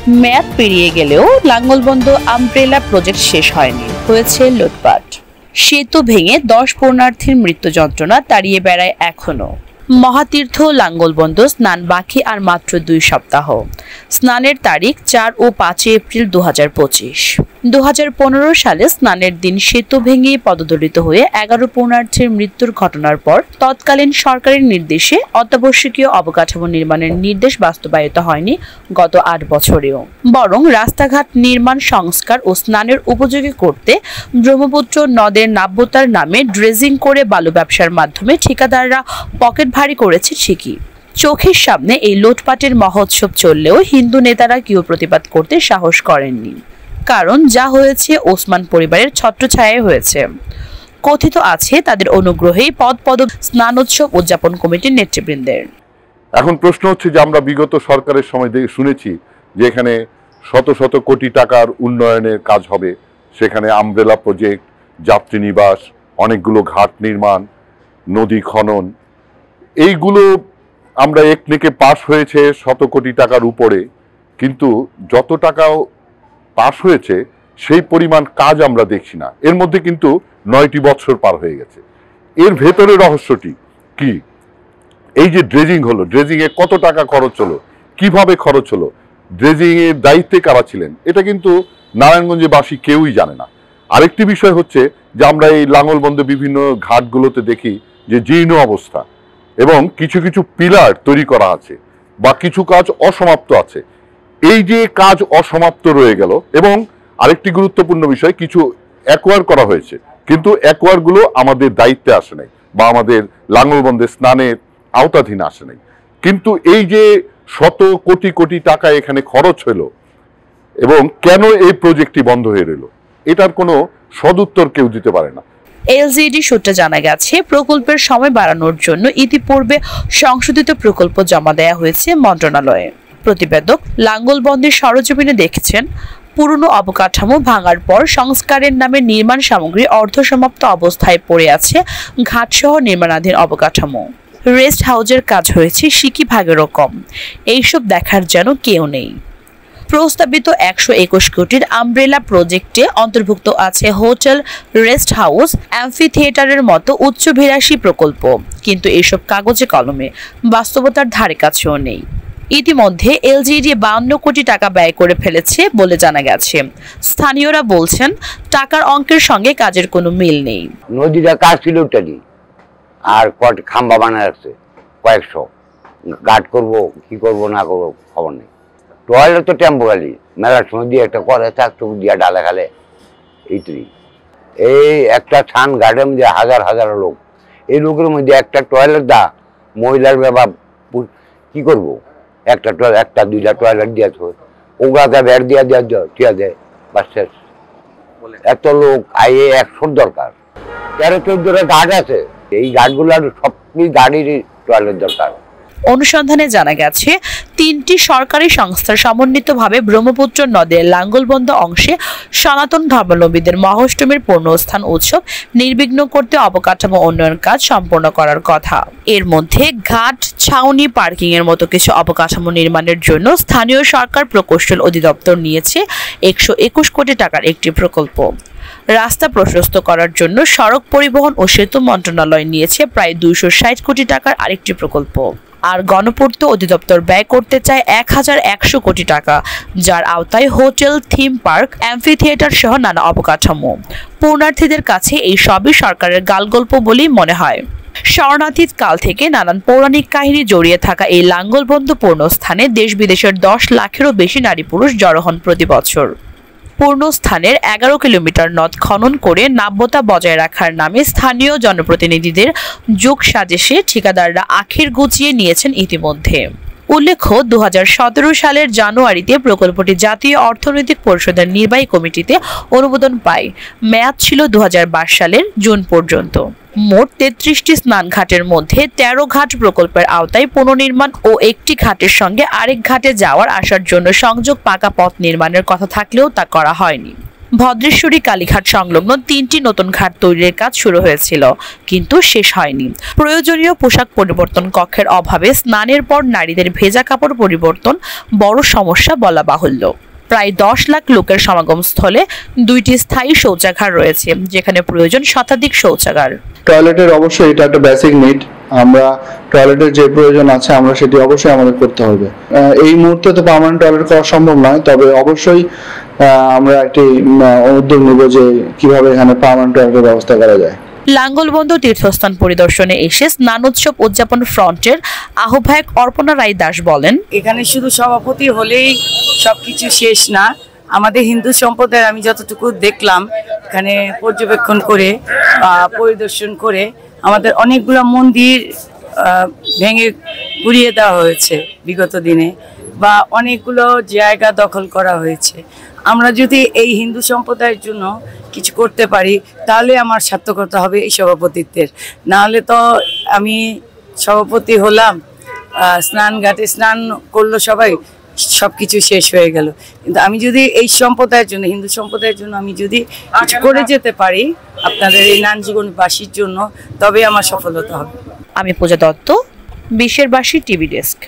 মেয়াদ পেরিয়ে গেলেও লাঙ্গলবন্দ আমব্রেলা প্রজেক্ট শেষ হয়নি, হয়েছে লুটপাট। সেতু ভেঙে 10 পূর্ণার্থীর মৃত্যু যন্ত্রণা তাড়িয়ে বেড়ায় এখনো। মহাতীর্থ লাঙ্গলবন্দ স্নান বাকি আর মাত্র 2 সপ্তাহ। স্নানের তারিখ 4 ও 5 এপ্রিল 2025। 2015 সালে স্নানের দিন সেতু ভেঙে পদদলিত হয়ে 11 পূর্ণার্থীর মৃত্যুর ঘটনার পর তৎকালীন সরকারের নির্দেশে অত্যাবশ্যকীয় অবকাঠামো নির্মাণের নির্দেশ বাস্তবায়িত হয়নি গত 8 বছরেও। বরং রাস্তাঘাট নির্মাণ, সংস্কার ও স্নানের উপযোগী করতে ব্রহ্মপুত্র নদের নাব্যতার নামে ড্রেজিং করে বালু ব্যবসার মাধ্যমে ঠিকাদাররা পকেট ভারী করেছে ঠিকই। চোখের সামনে এই লুটপাটের মহোৎসব চললেও হিন্দু নেতারা কেউ প্রতিবাদ করতে সাহস করেননি। কারণ যা হয়েছে ওসমান পরিবারের ছত্রছায়ায় হয়েছে। কথিত আছে তাদের অনুগ্রহেই পদ স্নানোৎসব উদযাপন কমিটির নেতৃবৃন্দের। এখন প্রশ্ন হচ্ছে যে আমরা বিগত সরকারের সময় শুনেছি যে এখানে শত শত কোটি টাকার উন্নয়নের কাজ হবে, সেখানে আমব্রেলা প্রজেক্ট, যাত্রী নিবাস, অনেকগুলো ঘাট নির্মাণ, নদী খনন, এইগুলো আমরা একনেকে পাস হয়েছে শত কোটি টাকার উপরে, কিন্তু যত টাকাও পাস হয়েছে সেই পরিমাণ কাজ আমরা দেখছি না। এর মধ্যে কিন্তু 9টি বছর পার হয়ে গেছে। এর ভেতরে রহস্যটি কি? এই যে ড্রেজিং হলো, ড্রেজিং এ কত টাকা খরচ হলো, কিভাবে খরচ হলো, ড্রেজিং এর দায়িত্বে কারা ছিলেন, এটা কিন্তু নারায়ণগঞ্জবাসী কেউই জানে না। আরেকটি বিষয় হচ্ছে যে আমরা এই লাঙ্গলবন্দে বিভিন্ন ঘাটগুলোতে দেখি যে জীর্ণ অবস্থা এবং কিছু কিছু পিলার তৈরি করা আছে বা কিছু কাজ অসমাপ্ত আছে। এই যে কাজ অসমাপ্ত রয়ে গেল, এবং আরেকটি গুরুত্বপূর্ণ বিষয়, কিছু অ্যাকোয়ার করা হয়েছে কিন্তু অ্যাকোয়ারগুলো আমাদের দায়িত্বে আসে নাই বা আমাদের লাঙ্গলবন্দে স্নানের আওতাধীন আসে নাই। কিন্তু এই যে শত কোটি কোটি টাকা এখানে খরচ হলো এবং কেন এই প্রজেক্টটি বন্ধ হয়ে রইল, এটার কোনো সদুত্তর কেউ দিতে পারে না। এলজিইডি সূত্রে জানা গেছে, প্রকল্পের সময় বাড়ানোর জন্য ইতিপূর্বে সংশোধিত প্রকল্প জমা দেওয়া হয়েছে মন্ত্রণালয়ে। প্রতিবেদক লাঙ্গলবন্দের সরজমিনে দেখেছেন, পুরনো অবকাঠামো ভাঙার পর সংস্কারের নামে নির্মাণ সামগ্রী অর্ধসমাপ্ত অবস্থায় পড়ে আছে ঘাটসহ নির্মাণাধীন অবকাঠামো। রেস্ট হাউজের কাজ হয়েছে সিকি ভাগেরও কম। এইসব দেখার যেন কেউ নেই। প্রস্তাবিত 121 কোটির আমব্রেলা প্রজেক্টে অন্তর্ভুক্ত আছে হোটেল, রেস্ট হাউস, অ্যাম্ফি থিয়েটারের মতো উচ্চভিলাষী প্রকল্প, কিন্তু এসব কাগজে কলমে, বাস্তবতার ধারে কাছেও নেই। ইতিমধ্যে এলজিইডি 52 কোটি টাকা ব্যয় করে ফেলেছে বলে জানা গেছে। স্থানীয়রা বলছেন, টাকার অঙ্কের সঙ্গে কাজের কোনো মিল নেই। নদীটা কাজ ছিল ওটারই, আর খাম্বা বানায় রাখছে কয়েকশো, গার্ড করবো কি করবো না করবো খবর নেই। টয়লেট তো টেম্পোরারি, মেলার সময় দিয়ে একটা করে থাকতো, দিয়া ডালে খালে এইটুই। এই একটা ছান গার্ডের মধ্যে হাজার হাজার লোক, এই লোকের মধ্যে একটা টয়লেট দা মহিলার ব্যাপার কি করবো, একটা দুইটা টয়লেট দিয়েছ, ওগুলাকে ভ্যাট দিয়া দিয়া দেয়, বাস শেষ। এত লোক আইয়ে 100 দরকার, 13-14টা ঘাট আছে, এই ঘাটগুলোর সব গাড়ির টয়লেট দরকার। অনুসন্ধানে জানা গেছে, 3টি সরকারি সংস্থার সমন্বিতভাবে ব্রহ্মপুত্র নদের লাঙ্গলবন্দ অংশে সনাতন ধর্মাবলম্বীদের মহাষ্টমীর পূর্ণস্থান উৎসব নির্বিঘ্ন করতে অবকাঠামো উন্নয়ন কাজ সম্পন্ন করার কথা। এর মধ্যে ঘাট, ছাউনি, পার্কিং এর মতো কিছু অবকাঠামো নির্মাণের জন্য স্থানীয় সরকার প্রকৌশল অধিদপ্তর নিয়েছে 121 কোটি টাকার একটি প্রকল্প। রাস্তা প্রশস্ত করার জন্য সড়ক পরিবহন ও সেতু মন্ত্রণালয় নিয়েছে প্রায় 260 কোটি টাকার আরেকটি প্রকল্প। আর গণপূর্ত অধিদপ্তর ব্যয় করতে চায় 1100 কোটি টাকা, যার আওতায় hotel, theme park, amphi theatre সহ নানা অবকাঠামো। পূর্ণার্থীদের কাছে এই সবই সরকারের গালগল্প বলেই মনে হয়। শরণাতীত কাল থেকে নানান পৌরাণিক কাহিনী জড়িয়ে থাকা এই লাঙ্গলবন্দ পূর্ণস্থানে দেশ বিদেশের 10 লাখেরও বেশি নারী পুরুষ জড়ো হন প্রতি বছর। পূর্ণস্থানের 11 কিলোমিটার নদ খনন করে নাব্যতা বজায় রাখার নামে স্থানীয় জনপ্রতিনিধিদের যোগ সাজেশে ঠিকাদাররা আখির গুছিয়ে নিয়েছেন ইতিমধ্যে। উল্লেখ্য, 2017 সালের জানুয়ারিতে প্রকল্পটি জাতীয় অর্থনৈতিক পরিষদের নির্বাহী কমিটিতে অনুমোদন পায়। মেয়াদ ছিল 2022 সালের জুন পর্যন্ত। মোট 33টি স্নান ঘাটের মধ্যে 13 ঘাট প্রকল্পের আওতায় পুনর্নির্মাণ ও একটি ঘাটের সঙ্গে আরেক ঘাটে যাওয়ার আসার জন্য সংযোগ পাকা পথ নির্মাণের কথা থাকলেও তা করা হয়নি। ভদ্রেশ্বরী কালীঘাট সংলগ্ন 3টি নতুন ঘাট তৈরির কাজ শুরু হয়েছিল, কিন্তু শেষ হয়নি। প্রয়োজনীয় পোশাক পরিবর্তন কক্ষের অভাবে স্নানের পর নারীদের ভেজা কাপড় পরিবর্তন বড় সমস্যা বলা বাহুল্য। প্রায় 10 লাখ লোকের সমাগম স্থলে 2টি স্থায়ী শৌচাগার রয়েছে, যেখানে প্রয়োজন শতাধিক শৌচাগার। টয়লেটের অবশ্যই এটা একটা বেসিক নিড। আমরা টয়লেটের যে প্রয়োজন আছে আমরা সেটি অবশ্যই আমাদের করতে হবে। এই মুহূর্তে তো পার্মানেন্ট টয়লেট করা সম্ভব নয়, তবে অবশ্যই আমরা একটি উদ্যোগ নেব যে কিভাবে এখানে পার্মানেন্ট টয়লেটের ব্যবস্থা করা যায়। লাঙ্গলবন্দ তীর্থস্থান পরিদর্শনে এসে স্নানোৎসব উদযাপন ফ্রন্টের আহ্বায়ক অর্পণা রায় দাস বলেন, এখানে শুধু সভাপতি হলেই সবকিছু শেষ না। আমাদের হিন্দু সম্প্রদায়ের আমি যতটুকু দেখলাম এখানে পর্যবেক্ষণ করে পরিদর্শন করে আমাদের অনেকগুলো মন্দির ভেঙে গুড়িয়ে দেওয়া হয়েছে বিগত দিনে, বা অনেকগুলো জায়গা দখল করা হয়েছে। আমরা যদি এই হিন্দু সম্প্রদায়ের জন্য কিছু করতে পারি তাহলে আমার সার্থকতা হবে এই সভাপতিত্বের। নাহলে তো আমি সভাপতি হলাম, স্নান ঘাটে স্নান করলো সবাই, সবকিছু শেষ হয়ে গেল। কিন্তু আমি যদি এই সম্প্রদায়ের জন্য, হিন্দু সম্প্রদায়ের জন্য আমি যদি কিছু করে যেতে পারি আপনাদের এই নানজীবনবাসীর জন্য, তবে আমার সফলতা হবে। আমি পূজা দত্ত, বিশ্বের বাসী টিভি ডেস্ক।